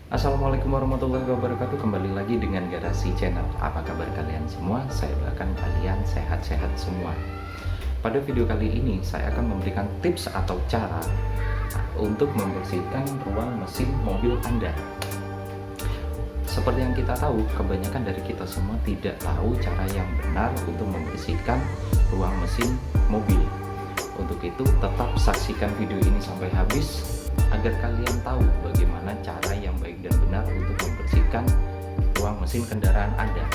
Assalamualaikum warahmatullahi wabarakatuh. Kembali lagi dengan Garasi Channel. Apa kabar kalian semua? Saya doakan kalian sehat-sehat semua. Pada video kali ini saya akan memberikan tips atau cara untuk membersihkan ruang mesin mobil Anda. Seperti yang kita tahu, kebanyakan dari kita semua tidak tahu cara yang benar untuk membersihkan ruang mesin mobil. Untuk itu, tetap saksikan video ini sampai habis agar kalian tahu bagaimana cara yang baik dan benar untuk membersihkan ruang mesin kendaraan Anda.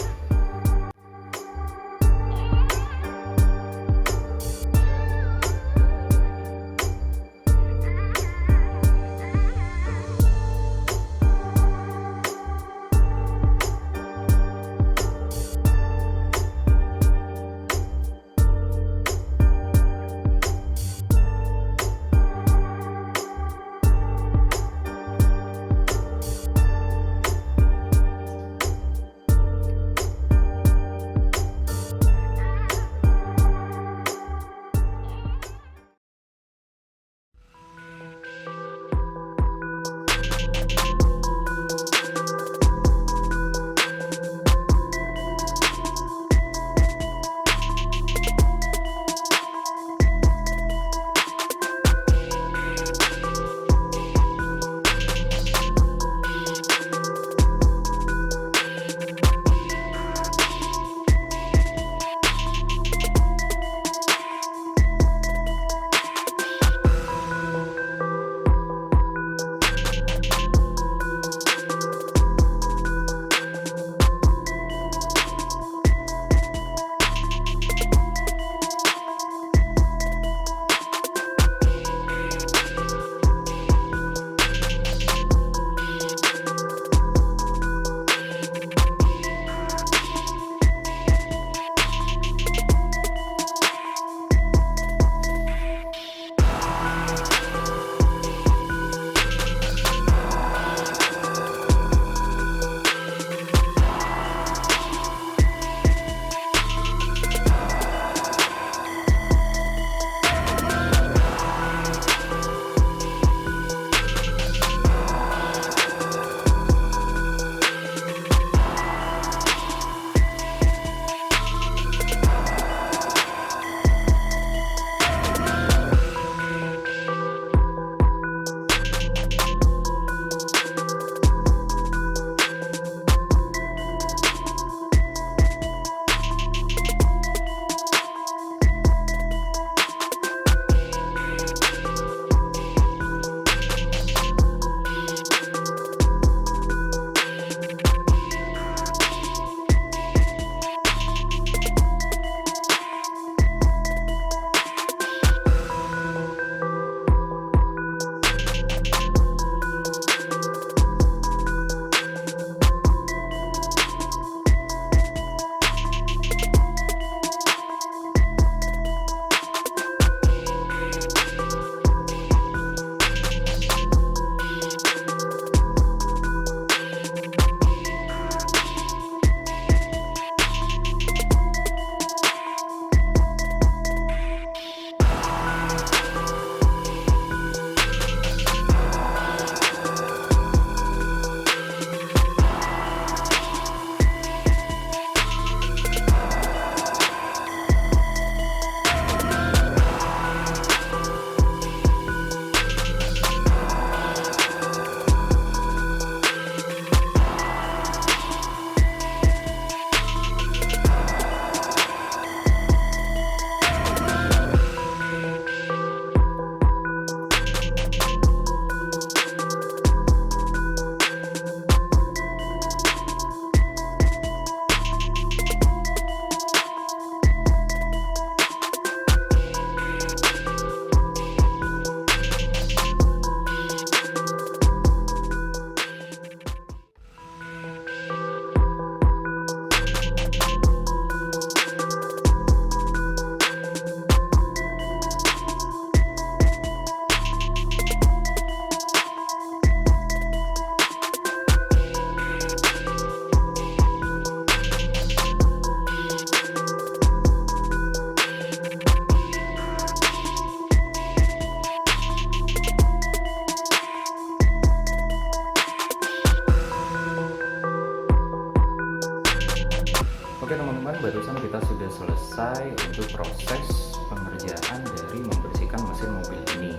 barusan kita sudah selesai untuk proses pengerjaan dari membersihkan mesin mobil ini.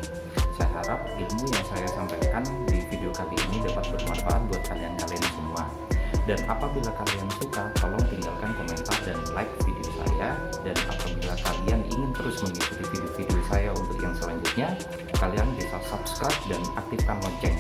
Saya harap ilmu yang saya sampaikan di video kali ini dapat bermanfaat buat kalian-kalian semua. Dan apabila kalian suka, tolong tinggalkan komentar dan like video saya. Dan apabila kalian ingin terus mengikuti video-video saya untuk yang selanjutnya, kalian bisa subscribe dan aktifkan lonceng